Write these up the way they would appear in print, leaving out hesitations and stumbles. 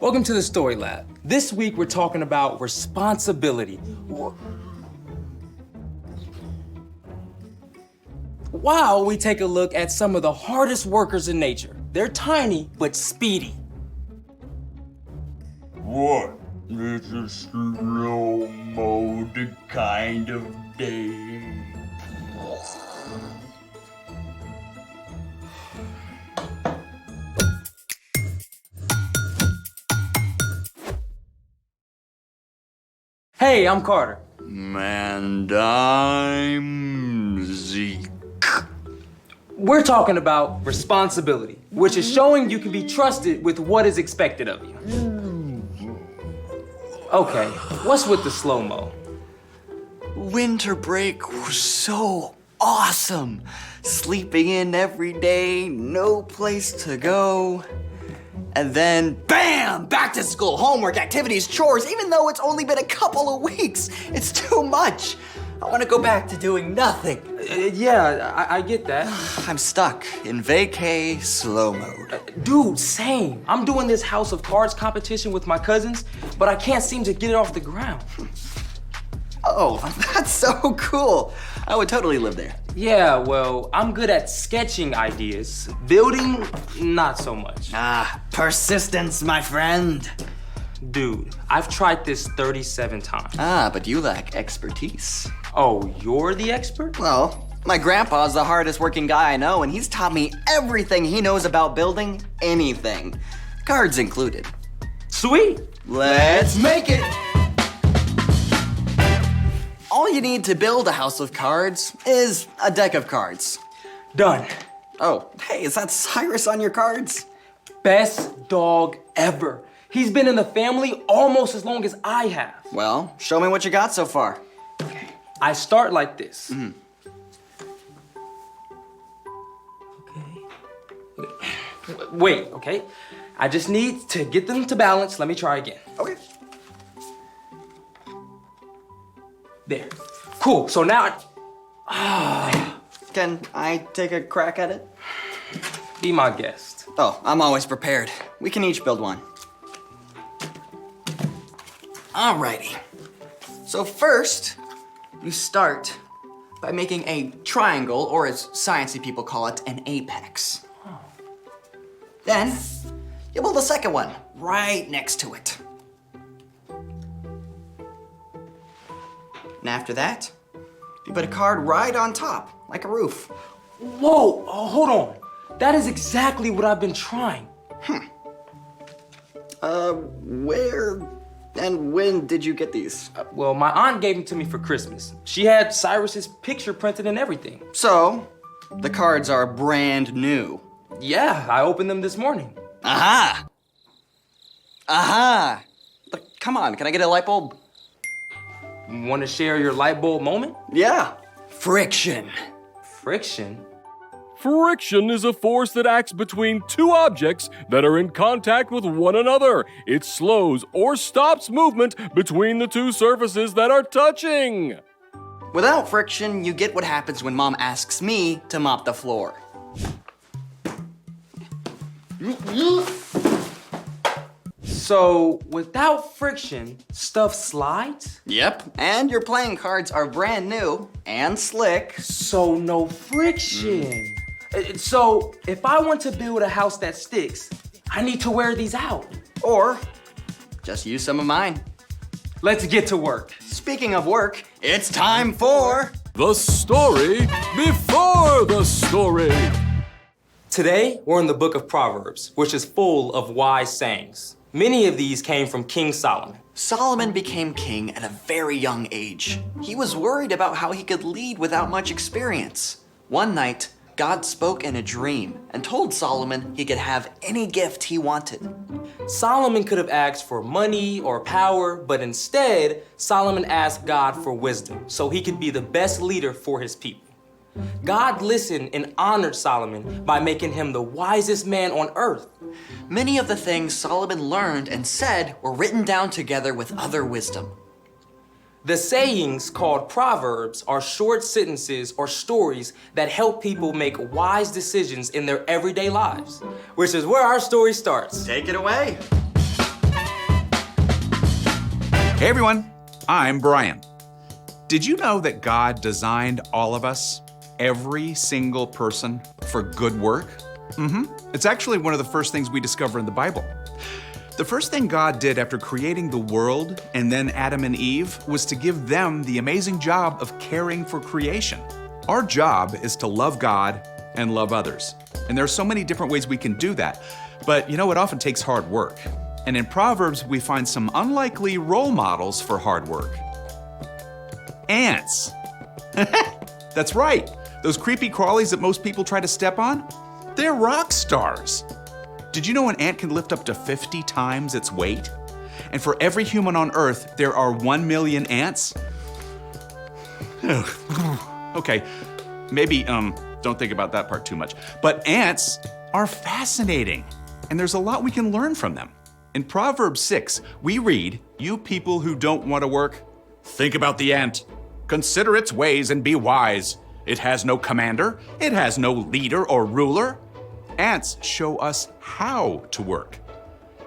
Welcome to the Story Lab. This week we're talking about responsibility. While we take a look at some of the hardest workers in nature. They're tiny, but speedy. What? This is slow mode kind of day. Hey, I'm Carter. And I'm Zeke. We're talking about responsibility, which is showing you can be trusted with what is expected of you. Okay, what's with the slow-mo? Winter break was so awesome. Sleeping in every day, no place to go. And then, bam! Back to school, homework, activities, chores. Even though it's only been a couple of weeks, it's too much. I want to go back to doing nothing. Yeah, I get that. I'm stuck in vacay slow mode. Dude, same. I'm doing this House of Cards competition with my cousins, but I can't seem to get it off the ground. Oh, that's so cool. I would totally live there. Yeah, well, I'm good at sketching ideas. Building, not so much. Persistence, my friend. Dude, I've tried this 37 times. But you lack expertise. Oh, you're the expert? Well, my grandpa's the hardest working guy I know, and he's taught me everything he knows about building anything. Cards included. Sweet. Let's make it! All you need to build a house of cards is a deck of cards. Done. Oh, hey, is that Cyrus on your cards? Best dog ever. He's been in the family almost as long as I have. Well, show me what you got so far. Okay. I start like this. Okay. Wait, okay? I just need to get them to balance. Let me try again. Okay. There. Cool, so now Can I take a crack at it? be my guest. Oh, I'm always prepared. We can each build one. Alrighty. So first, you start by making a triangle, or as sciencey people call it, an apex. Then, you build a second one right next to it. And after that, you put a card right on top, like a roof. Whoa, hold on. That is exactly what I've been trying. Where and when did you get these? Well, my aunt gave them to me for Christmas. She had Cyrus's picture printed and everything. So, the cards are brand new. Yeah, I opened them this morning. Aha! Aha! But come on, can I get a light bulb? Want to share your light bulb moment? Yeah. Friction. Friction? Friction is a force that acts between two objects that are in contact with one another. It slows or stops movement between the two surfaces that are touching. Without friction, you get what happens when Mom asks me to mop the floor. So, without friction, stuff slides? Yep. And your playing cards are brand new and slick. So, no friction. So, if I want to build a house that sticks, I need to wear these out. Or just use some of mine. Let's get to work. Speaking of work, it's time for... The story before the story. Today, we're in the book of Proverbs, which is full of wise sayings. Many of these came from King Solomon. Solomon became king at a very young age. He was worried about how he could lead without much experience. One night, God spoke in a dream and told Solomon he could have any gift he wanted. Solomon could have asked for money or power, but instead, Solomon asked God for wisdom so he could be the best leader for his people. God listened and honored Solomon by making him the wisest man on earth. Many of the things Solomon learned and said were written down together with other wisdom. The sayings called proverbs are short sentences or stories that help people make wise decisions in their everyday lives, which is where our story starts. Take it away. Hey everyone, I'm Brian. Did you know that God designed all of us, every single person, for good work? It's actually one of the first things we discover in the Bible. The first thing God did after creating the world and then Adam and Eve was to give them the amazing job of caring for creation. Our job is to love God and love others. And there are so many different ways we can do that. But you know, it often takes hard work. And in Proverbs, we find some unlikely role models for hard work. Ants. That's right. Those creepy crawlies that most people try to step on, they're rock stars. Did you know an ant can lift up to 50 times its weight? And for every human on Earth, there are 1 million ants? Okay, maybe don't think about that part too much. But ants are fascinating, and there's a lot we can learn from them. In Proverbs 6, we read, "You people who don't want to work, think about the ant. Consider its ways and be wise. It has no commander, it has no leader or ruler." Ants show us how to work.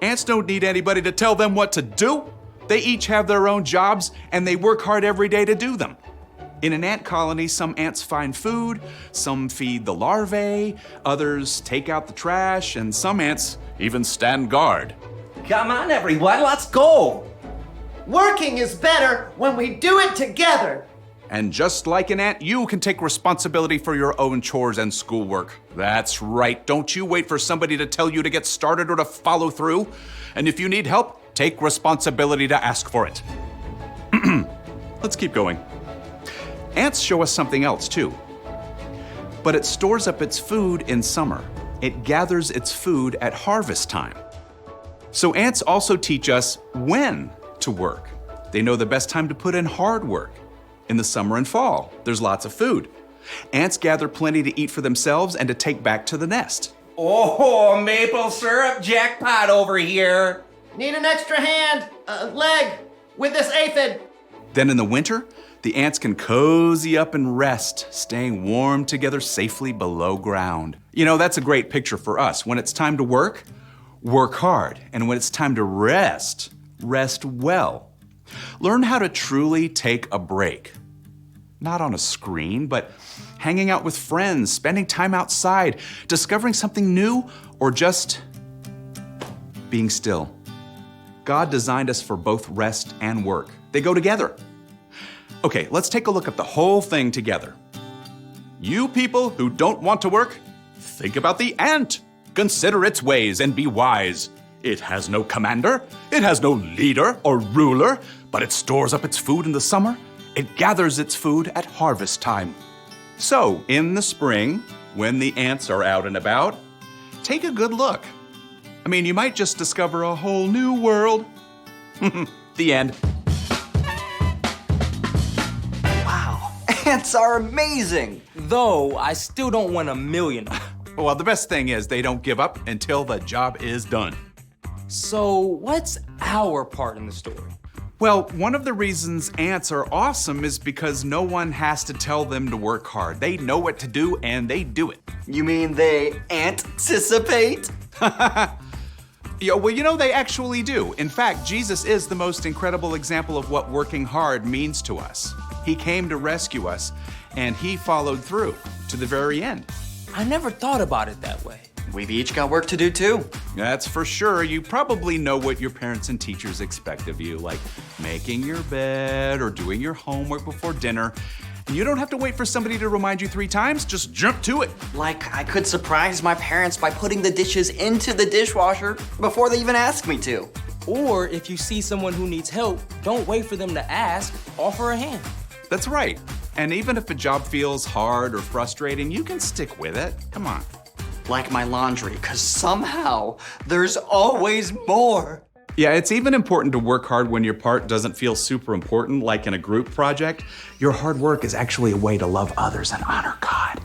Ants don't need anybody to tell them what to do. They each have their own jobs and they work hard every day to do them. In an ant colony, some ants find food, some feed the larvae, others take out the trash, and some ants even stand guard. Come on, everyone, let's go. Working is better when we do it together. And just like an ant, you can take responsibility for your own chores and schoolwork. That's right. Don't you wait for somebody to tell you to get started or to follow through. And if you need help, take responsibility to ask for it. Let's keep going. Ants show us something else too. But it stores up its food in summer. It gathers its food at harvest time. So ants also teach us when to work. They know the best time to put in hard work. In the summer and fall, there's lots of food. Ants gather plenty to eat for themselves and to take back to the nest. Oh, maple syrup jackpot over here. Need an extra hand, leg, with this aphid. Then in the winter, the ants can cozy up and rest, staying warm together safely below ground. You know, that's a great picture for us. When it's time to work, work hard. And when it's time to rest, rest well. Learn how to truly take a break. Not on a screen, but hanging out with friends, spending time outside, discovering something new, or just being still. God designed us for both rest and work. They go together. Okay, let's take a look at the whole thing together. You people who don't want to work, think about the ant. Consider its ways and be wise. It has no commander, it has no leader or ruler, but it stores up its food in the summer. It gathers its food at harvest time. So, in the spring, when the ants are out and about, take a good look. I mean, you might just discover a whole new world. The end. Wow, ants are amazing. Though I still don't want 1 million. Well, the best thing is they don't give up until the job is done. So what's our part in the story? Well, one of the reasons ants are awesome is because no one has to tell them to work hard. They know what to do and they do it. You mean they anticipate? Yeah, well, you know, they actually do. In fact, Jesus is the most incredible example of what working hard means to us. He came to rescue us, and he followed through to the very end. I never thought about it that way. We've each got work to do too. That's for sure. You probably know what your parents and teachers expect of you, like making your bed or doing your homework before dinner. And you don't have to wait for somebody to remind you 3 times, just jump to it. Like I could surprise my parents by putting the dishes into the dishwasher before they even ask me to. Or if you see someone who needs help, don't wait for them to ask, offer a hand. That's right. And even if a job feels hard or frustrating, you can stick with it. Come on. Like my laundry, because somehow there's always more. Yeah, it's even important to work hard when your part doesn't feel super important, like in a group project. Your hard work is actually a way to love others and honor God.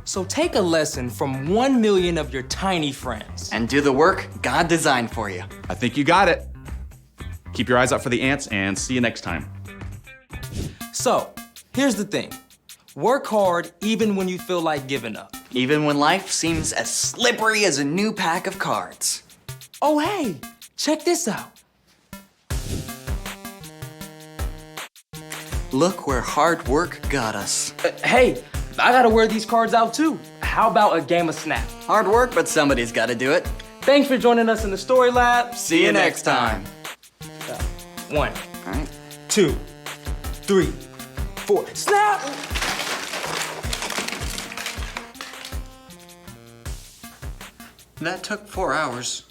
So take a lesson from 1 million of your tiny friends. And do the work God designed for you. I think you got it. Keep your eyes out for the ants and see you next time. So, here's the thing. Work hard even when you feel like giving up. Even when life seems as slippery as a new pack of cards. Oh, hey, check this out. Look where hard work got us. Hey, I gotta wear these cards out too. How about a game of Snap? Hard work, but somebody's gotta do it. Thanks for joining us in the Story Lab. See you next time. 1, All right. 2, 3, 4. Snap! That took 4 hours.